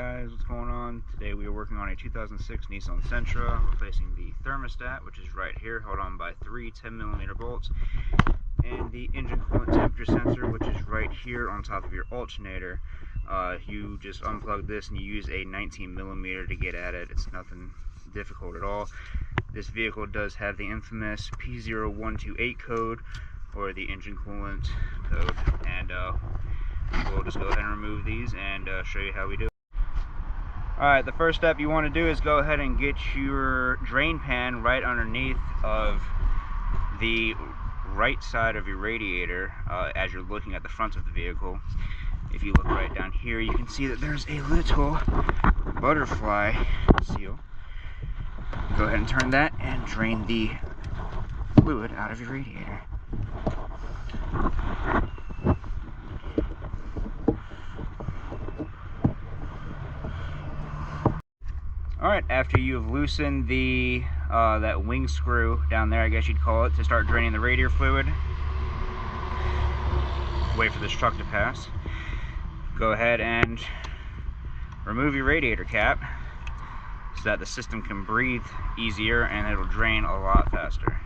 guys, what's going on? Today we are working on a 2006 Nissan Sentra, replacing the thermostat, which is right here, held on by three 10mm bolts, and the engine coolant temperature sensor, which is right here on top of your alternator. You just unplug this and you use a 19mm to get at it. It's nothing difficult at all. This vehicle does have the infamous P0128 code, or the engine coolant code, and we'll just go ahead and remove these and show you how we do it. Alright, the first step you want to do is go ahead and get your drain pan right underneath of the right side of your radiator as you're looking at the front of the vehicle. If you look right down here, you can see that there's a little butterfly seal. Go ahead and turn that and drain the fluid out of your radiator. Alright, after you've loosened the that wing screw down there, I guess you'd call it, to start draining the radiator fluid, wait for this truck to pass. Go ahead and remove your radiator cap so that the system can breathe easier and it'll drain a lot faster.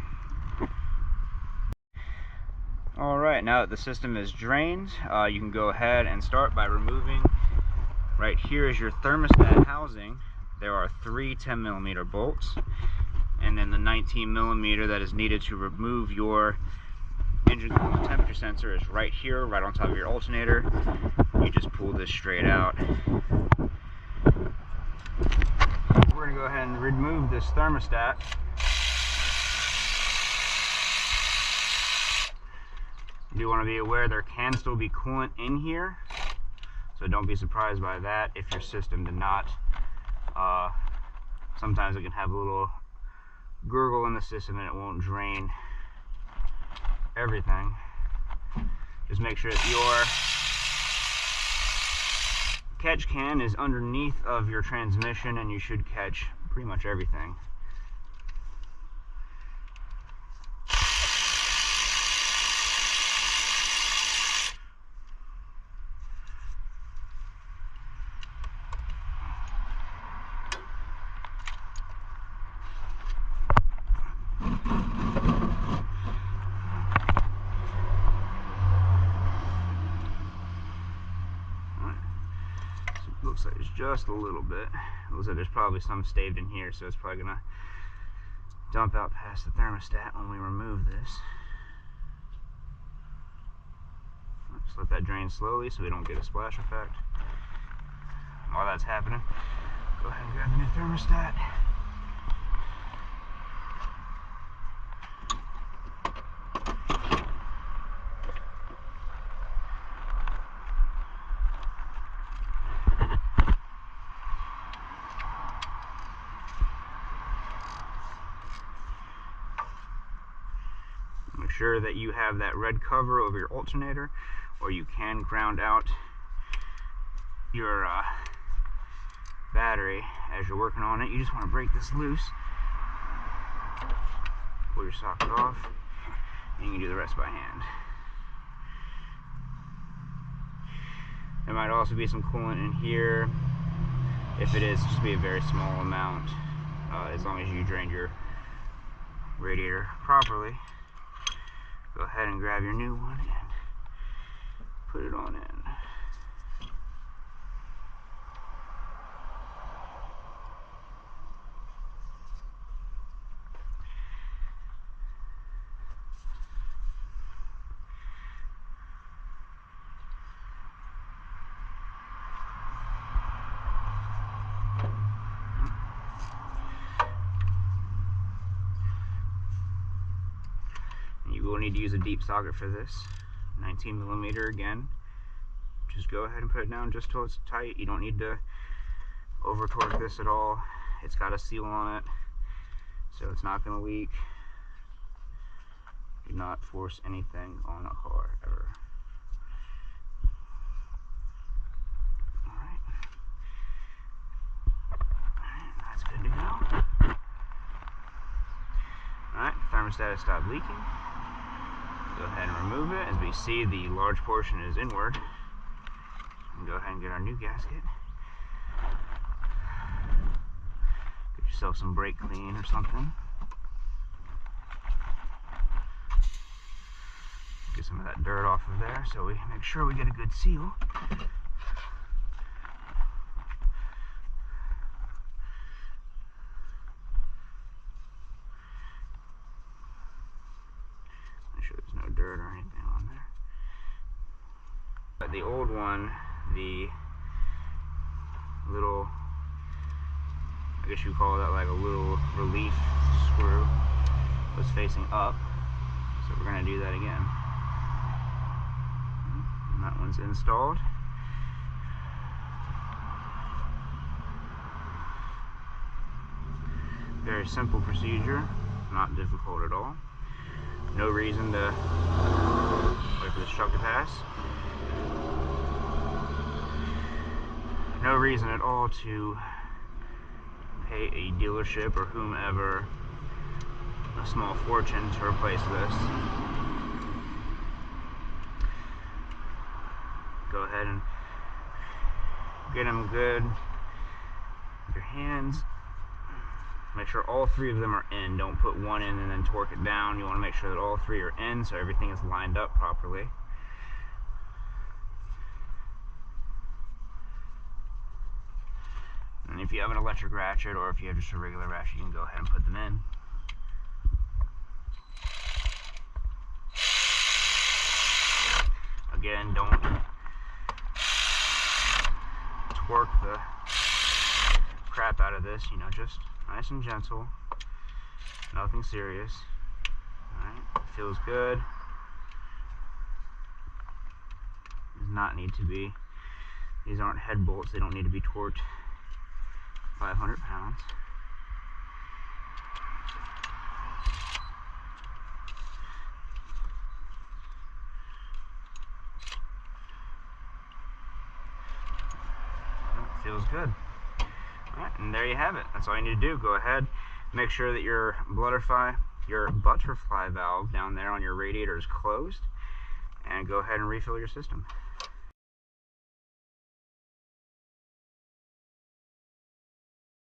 Alright, now that the system is drained, you can go ahead and start by removing, right here is your thermostat housing. There are three 10mm bolts, and then the 19mm that is needed to remove your engine coolant temperature sensor is right here, right on top of your alternator. You just pull this straight out. We're going to go ahead and remove this thermostat. You do want to be aware there can still be coolant in here, so don't be surprised by that if your system did not. Sometimes it can have a little gurgle in the system and it won't drain everything. Just make sure that your catch can is underneath of your transmission and you should catch pretty much everything. Looks like it's just a little bit. It looks like there's probably some staved in here, so it's probably gonna dump out past the thermostat when we remove this. Just let that drain slowly so we don't get a splash effect. While that's happening, go ahead and grab the new thermostat. Make sure that you have that red cover over your alternator, or you can ground out your battery as you're working on it. You just want to break this loose, pull your socket off, and you can do the rest by hand. There might also be some coolant in here. If it is, just be a very small amount, as long as you drained your radiator properly. Go ahead and grab your new one and put it on in. You will need to use a deep socket for this. 19mm again. Just go ahead and put it down just till it's tight. You don't need to over torque this at all. It's got a seal on it, so it's not going to leak. Do not force anything on a car ever. Alright, that's good to go. Alright, thermostat has stopped leaking. Go ahead and remove it. As we see, the large portion is inward. And go ahead and get our new gasket. yourself some brake clean or something. Get some of that dirt off of there so we make sure we get a good seal. Make sure there's no dirt or anything on there. But the old one, the little, I guess you call that like a little relief screw, was facing up. So we're going to do that again. And that one's installed. Very simple procedure, not difficult at all. No reason to wait for this truck to pass. No reason at all to pay a dealership or whomever a small fortune to replace this. Go ahead and get them good with your hands. Make sure all three of them are in. Don't put one in and then torque it down. You want to make sure that all three are in so everything is lined up properly. And if you have an electric ratchet or if you have just a regular ratchet, you can go ahead and put them in. Again, don't torque the crap out of this, you know, just nice and gentle, nothing serious. Alright, feels good. Does not need to be, these aren't head bolts, they don't need to be torqued 500 pounds. Feels good. Alright, and there you have it. That's all you need to do. Go ahead, make sure that your butterfly valve down there on your radiator is closed, and go ahead and refill your system.